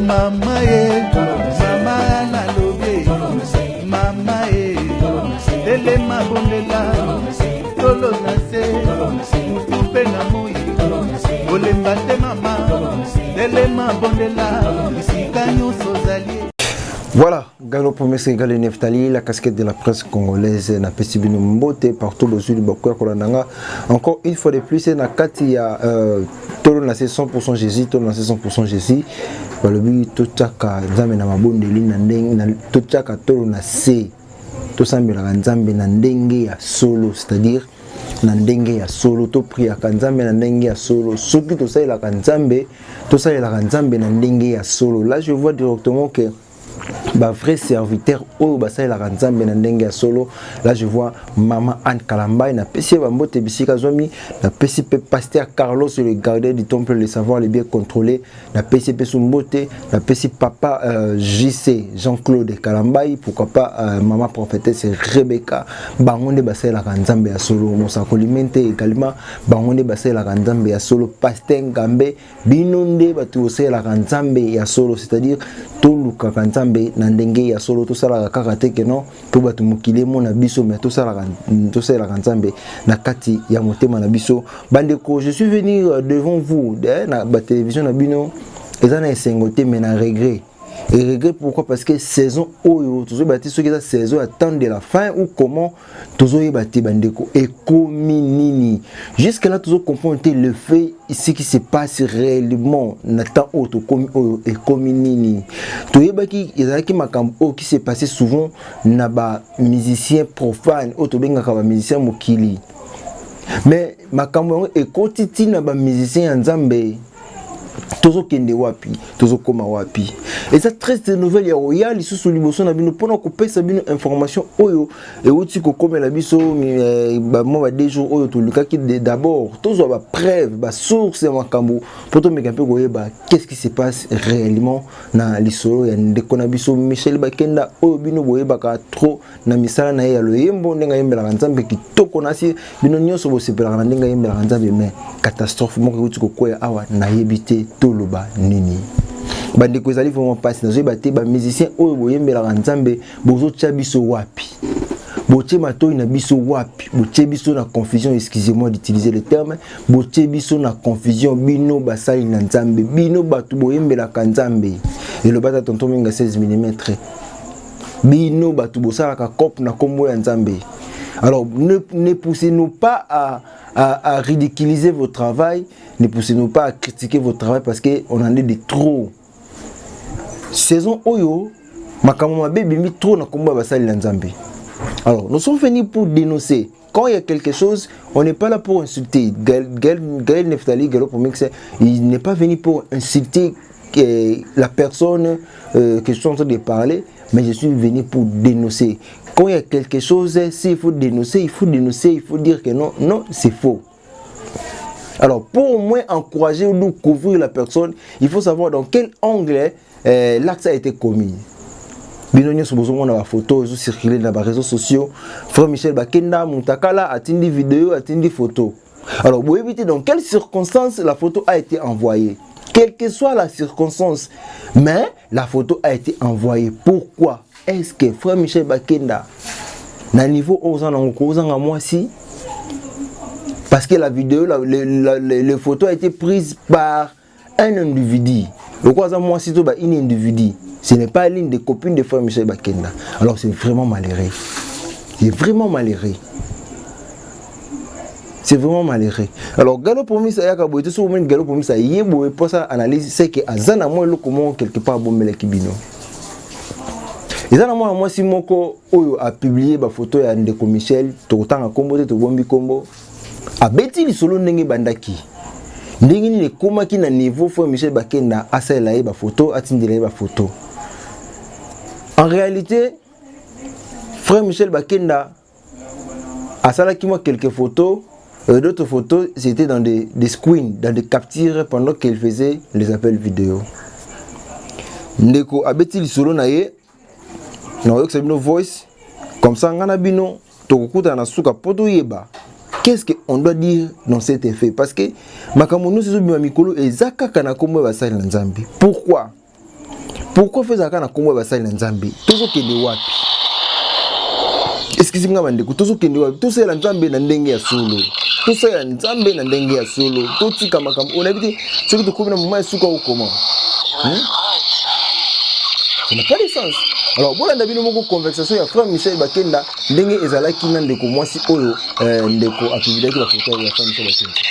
mama mama na lobé mama dele ma bondela tolo na se mutu pe na moi olemba te mama dele ma bondela bisika nyonso zali. Voilà, Gallo Premier Sénégalais Neftali, la casquette de la presse congolaise, na Pestibino Mbote, partout au sud du Bakoua Kolananga. Encore une fois de plus, c'est na Kati ya Tolo na 100% Jésus, Tolo na 100% Jésus. Le but, tout chaka, Nzambe na mabonde li na ndenge, tout chaka Tolo na C. Tout sambe la Nzambe na ndenge ya solo, c'est-à-dire na ndenge ya solo, to priya Nzambe na ndenge ya solo. Soki to sa la Nzambe, to sa la Nzambe na ndenge ya solo. Là, je vois directement que ba vrai serviteur au basai la Nzambe na ndenge ya solo. Là je vois maman Anne Kalamba na pesi ba mbote bisika zomi na pesi pe pasteur Carlos le gardien du temple le savoir le bien contrôlé na pesi pe mbote na pesi papa JC Jean-Claude Kalamba, pourquoi pas maman prophétesse Rebecca bangonde basai la Nzambe ya solo mosa kolimente également bangonde basai la Nzambe ya solo pasteur Ngambe binonde batu osai la Nzambe ya solo, c'est-à-dire tout luka Nzambe na ndenge ya solo to sala kaka te ke non to batu mukile mo na biso mais to sala Nzambe na kati ya motema na biso. Bandeko, je suis venu devant vous na ba télévision na bino ezana esengote mais na regret. Et regret pourquoi? Parce que saison oyo tozo bati ceux qui sa saison attend de la fin ou comment tozo bati bandeko et nini jusqu'à là tozo comprendre le fait ici qui se passe réellement na temps auto comme et nini to yebaki ezalaki makambo qui s'est passé souvent na ba musicien profane auto benga ka ba musicien mokili mais makambo et kotiti na ba musicien Nzambe tozo kende wapi tozo koma wapi. Et ça triste nouvelle ya royal ici sur liboso na bino pona ko pesa bino information oyo et outi ko komela biso ba mo ba 2 jours oyo to lukaki d'abord tozo ba preuve ba source ya makambo poto meka pe koyeba qu'est-ce qui se passe réellement na lisolo ya ndeko na biso Michel Bakenda oyo bino boyeba ka trop na misala na ya loyembo ndenga yembela Nzambe kitoko na si bino nyonso bo sepela na ndenga yembela Nzambe mais catastrophe moko outi ko koya awa na yebite toloba nini. Bandeko ezali vraiment passe na zo bate ba musicien oyo boyembela Nzambe bozo tia biso wapi botie matoi na biso wapi botie biso na confusion, excusez-moi d'utiliser le terme, botie biso na confusion bino basali na Nzambe bino batu boyembela Nzambe et le bata tonton minga 16 mm bino batu bosala ka cop na kombo ya Nzambe. Alors ne poussez-nous pas à ridiculiser votre travail, ne poussez-nous pas à critiquer votre travail parce qu'on en est de trop. Saison Oyo, makamoma bébé trop na komba basali na Nzambe. Alors, nous sommes venus pour dénoncer. Quand il y a quelque chose, on n'est pas là pour insulter. Gaël Neftali, Gallo Premier, il n'est pas venu pour insulter la personne que je suis en train de parler, mais je suis venu pour dénoncer. Quand il y a quelque chose, s'il faut dénoncer, il faut dire que non, non, c'est faux. Alors, pour au moins encourager ou couvrir la personne, il faut savoir dans quel angle l'acte a été commis. Binonyo sobozo na ba photo zo circuler dans les réseaux sociaux. Frère Michel Bakenda Muntakala a tindi vidéo, a tindi photo. Alors, vous évitez dans quelles circonstances la photo a été envoyée. Quelle que soit la circonstance, mais la photo a été envoyée. Pourquoi est-ce que Frère Michel Bakenda na niveau aux moi si? Parce que la vidéo, la photo a été prise par un individu. Le quoi moi si tout un individu. Ce n'est pas l'une des copines de Frère Michel Bakenda. Alors c'est vraiment malheureux. C'est vraiment malheureux. C'est vraiment malheureux. Alors Gallo Premier ça yaka boité so moment Gallo Premier ça yebo pour ça analyse c'est que azana moi le comment quelque part bombele kibino. Ezana moi si moko oyo a publié ba photo ya ndeko Michel to tanga kombo to bombi kombo. A beti li solo ndenge bandaki. Ndenge ni koma ki na niveau Frère Michel Bakenda asala ba photo atindela ba photo. En réalité, Frère Michel Bakenda a salaki moi quelques photos. D'autres photos, c'était dans des screens, dans des captures pendant qu'elle faisait les appels vidéo. Ndeko abeti li solo na ye, na yoka sabino voice, comme ça ngana bino tokukuta na suka poto yeba. Qu'est-ce qu'on doit dire dans cet effet? Parce que makambo nous c'est bima mikolo ezaka kana kombo basali na Nzambe. Pourquoi? pourquoi faire ça quand on a commis basali na nzambe tozo kende wapi excusez-moi bandeko tozo kende wapi to ça la nzambe na ndenge ya solo to ça ya nzambe na ndenge ya solo to tika makambo on a dit ce que to komina moment ya suka ou comment ça n'a pas de sens. Alors bon la bino moko conversation ya frère Michel Bakenda ndenge ezalaki na ndeko mwasi oyo ndeko atubidaki ba photo ya frère Michel Bakenda.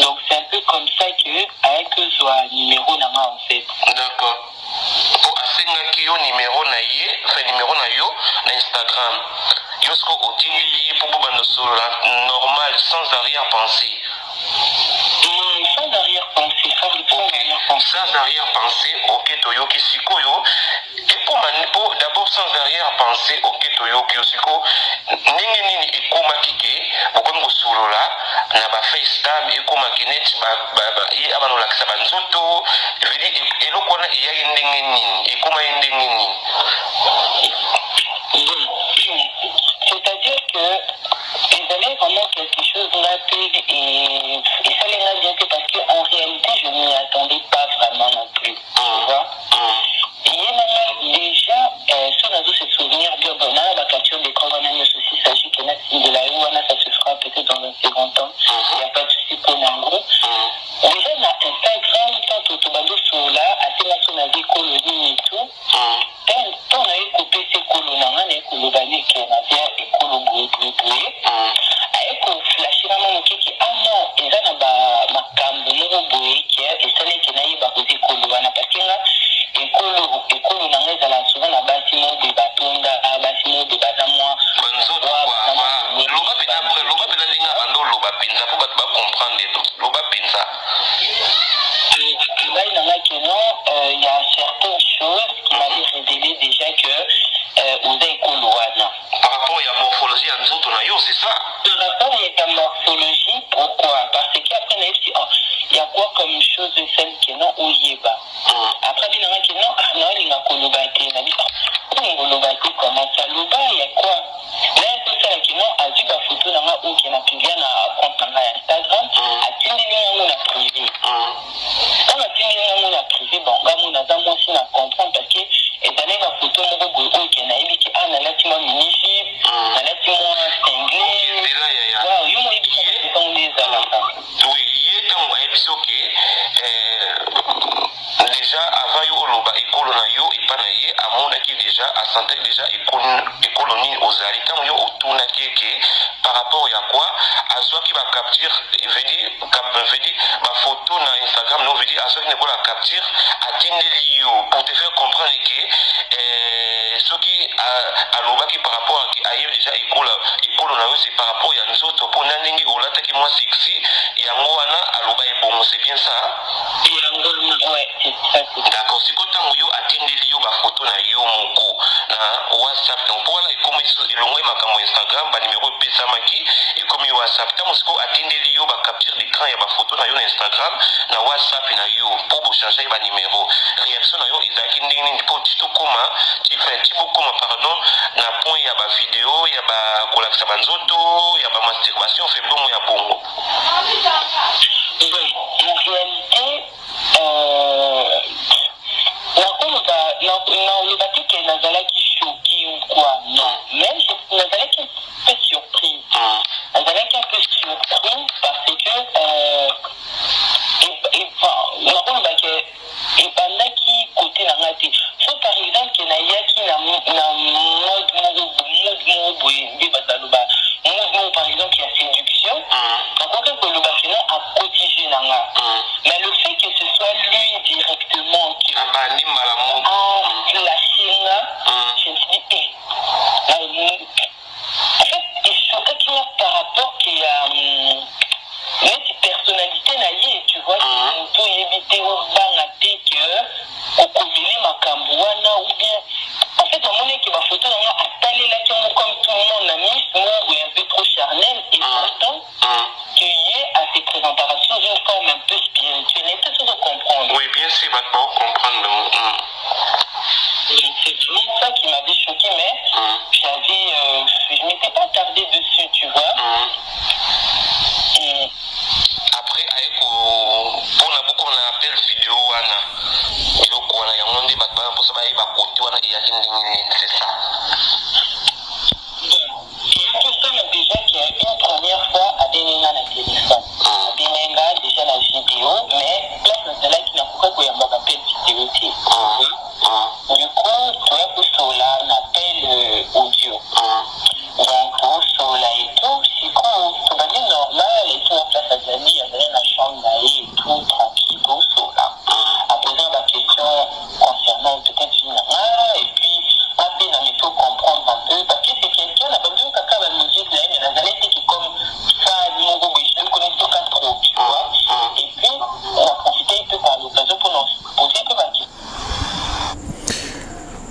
Donc c'est un peu comme ça que avec eux soit numéro nama en fait. D'accord. basengaki yo numéro na ye enfin numéro na yo na Instagram yo siko otindi ye pour banda solola normal sans arrière-pensée. Sans arrière-pensée, sans arrière-pensée, ok toyoki sikoyo et pour d'abord sans arrière-pensée, ok toyoki siko ndenge nini ekomaki ke bokomi kosolola na ba FaceTime ekomaki neti ye abanolakisa banzoto vedi eloko wana eyaki ndenge nini ekomaki ndenge nini? C'est-à-dire que ils allaient vraiment quelque chose rapide et ça les a bien fait parce qu'en réalité je ne m'y attendais pas vraiment non plus. Tu vois? Déjà, si on a se souvenir bien bon, la capture d'écran aussi s'agit que de la Ouana, ça se fera peut-être dans un second temps. Il n'y a pas de souci pour Nango. Déjà, on a Instagram, tant Tobado sur là, assez national des colonies et tout. Tant on a eu coupé ces colonies, on a eu colobani qui est un coloboué. Avec flasher vraiment qui ah non, ils ont ma cambo, mon boué qui est et ça les qui n'a eu bakosé colobana parce que là, ekolo na ngeza la souvent na bâtiment de batonda a bâtiment de bazamwa banzoto kwa loba pena linga bando loba pinza pour ba comprendre loba pinza là il y en a que non il y a certaines choses qui m'avaient révélé déjà que on est ekolo wana par rapport à la morphologie à nzoto na yo c'est ça par rapport à la morphologie pourquoi parce qu'après il y a quoi comme chose celle qui non oyeba après il y en a qui non non il y a kolobate na dit kolobate comment ça loba il y a quoi là c'est ça qui non a dit ba photo na ma ou qui na publié na compte na Instagram a tindi ni na privé quand a tindi ni na privé bon ga mo na za mo si na comprendre parce que et d'aller la photo mo go go qui na ebi ki ana la ti mo miniji na la ti mo singlé waaw yo mo ebi ki ko on les a oui il est en episode déjà avant yo loba ekolo na yo ipana ye amona ki déjà a sentir déjà économie aux alitam yo otuna keke par rapport à quoi azwa ki ba capture veut dire ma photo na Instagram no veut dire azwa ki ne ko la capture atindeli yo pour te faire comprendre que ce qui a loba ki par rapport à yo déjà ekolo na yo c'est par rapport à nous autres pour ndenge olata ki moi sexy yango wana aloba ebongo c'est bien ça ouais d'accord c'est quand yo atindeli yo ba photo na yo moko na WhatsApp donc pour la comme elongo makambo Instagram ba numéro pesa maki et comme WhatsApp tant siko atindeli yo ba capture d'écran ya ba photo na yo na Instagram na WhatsApp na yo pour bo changer ba numéro réaction na yo izaki ndini pour tito koma ti fait ti koma pardon na point ya ba vidéo ya ba kolakisa banzoto ya ba masturbation fait bon ya bongo en réalité non, le bateau qui est Nazalaki choqué ou quoi, non. Même Nazalaki est un peu surpris. Nazalaki est un peu surpris parce que et pendant qui côté n'a raté. Soit par exemple qu'il y a qui n'a mode par exemple qui a séduction. Encore que le bâtiment a protégé Nanga. Mais le fait que ce soit lui directement qui a flashé là, je me suis dit, en fait, il choquait qu'il y a par rapport qu'il y a une personnalité naïe, tu vois, qui peut éviter au banaté que au communiquer ma cambouana ou bien. En fait, mon monnaie qui va photo a talé là comme tout le monde a mis, ou un peu trop charnel, et pourtant, tu y es à tes présentations d'une forme un peu spirituelle. Est-ce que tu comprendre? Oui, bien sûr, va pas comprendre. C'est vraiment ça qui m'avait choqué, mais je m'étais pas tardé dessus, tu vois. Après, pour la beaucoup on appelle vidéo, il faut qu'on ait un monde pour se battre pour côté, c'est ça. C'est tout ça, mais déjà qu'il y a une première fois à Béninga la téléphone. À Béninga, déjà la vidéo, mais là, c'est là qu'il n'a pas qu'il y a un appel vidéo.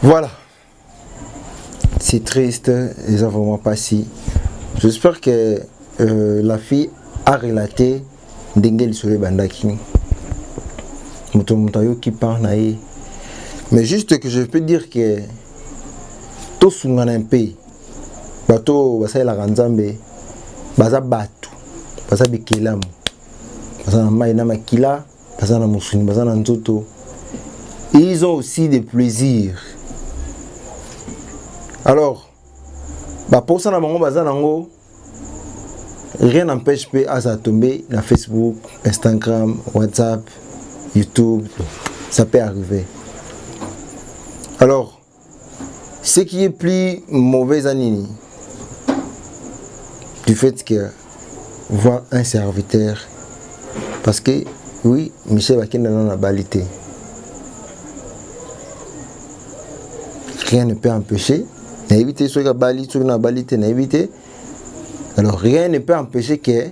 Voilà. C'est triste, ils n'ont vraiment pas si. J'espère que la fille a relaté Dengel sur le bandaki. Mutoyo qui parle. Mais juste que je peux dire que tout ce qu'on a un pays, bateau, basai la ranzambe, basa batu, basa bikilam, basa na mai na makila, basa na musuni, basa na nzoto. Ils ont aussi des plaisirs. Alors, pour ça, rien n'empêche à ça tomber dans Facebook, Instagram, WhatsApp, YouTube. Ça peut arriver. Alors, ce qui est plus mauvais à Nini, du fait que voir un serviteur, parce que oui, Michel Bakenda dans la balité. Rien ne peut empêcher. Éviter ce que alors rien ne peut empêcher que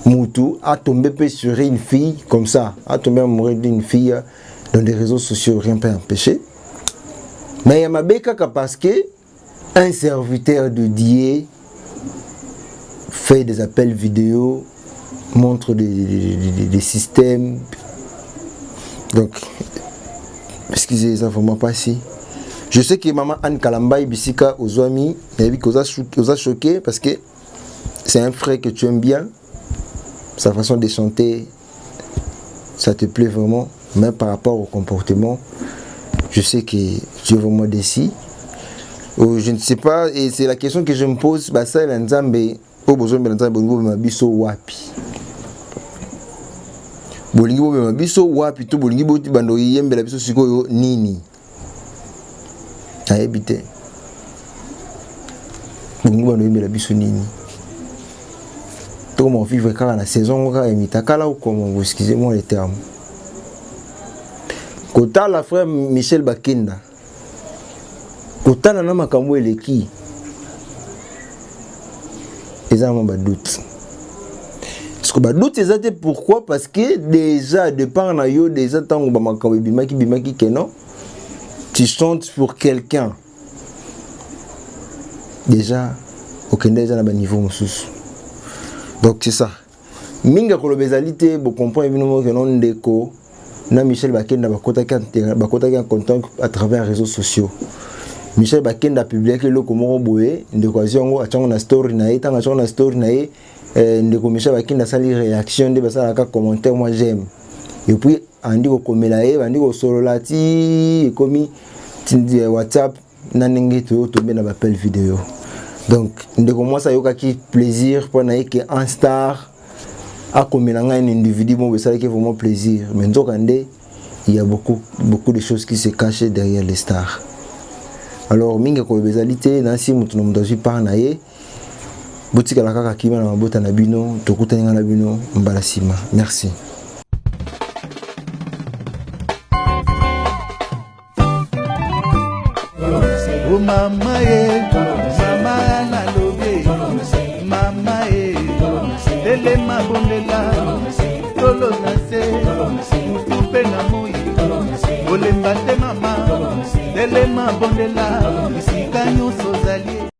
Moutou a tombé sur une fille comme ça, a tombé amoureux d'une fille dans des réseaux sociaux, rien ne peut empêcher. Mais il y a ma béca parce que un serviteur de Dieu fait des appels vidéo, montre des systèmes. Donc, excusez, ça ne faut pas si. Je sais que maman Anne Kalamba Bisika aux amis, elle a choqué parce que c'est un frère que tu aimes bien, sa façon de chanter, ça te plaît vraiment, mais par rapport au comportement, je sais que tu es vraiment déçu. Je ne sais pas, et c'est la question que je me pose, bah ça, l'Anzambe, au besoin de l'Anzambe, Biso Wapi. Bolingi Biso Wapi, tout Bolingi Boti Bando Yembe, la Biso Siko Nini. À habiter. Bongo la biso nini. Comment vivre quand la saison est mitakala ou comment vous excusez-moi les termes. Kota la frère Michel Bakenda. Kota na makambo eleki. Eza mon doute. Parce que doute c'est pourquoi parce que déjà de par na yo déjà tango ba makambo bimaki que non. Tu chantes pour quelqu'un. Déjà, aucun déjà n'a pas niveau sous. Donc c'est ça. Minga kolobezalité, vous comprenez évidemment que non déco. Na Michel Bakenda bakota kan content à travers les réseaux sociaux. Michel Bakenda a publié que le komoro boé, ndeko aziongo atanga na story na eta nga na story na ndeko Michel Bakenda sali réaction de basa ka commentaire moi j'aime. Et puis andi ko komela andi ko solola ti komi WhatsApp naningi to tomber na appel vidéo. Donc ndeko moi ça yoka ki plaisir pour na que un star a komela nga un individu mo ça qui vraiment plaisir. Mais ndokande il y a beaucoup de choses qui se cachent derrière les stars. Alors mingi ko bezalité na si mutu no mutaji pa na ye botika la kaka kima na mabota na bino tokutana na bino mbala sima. Merci. Oh mama ye, mama na lobe, mama ye, dele mabondela, tolo na se, mutupe na moi, olemba te mama, dele mabondela, bisika nyonso zali.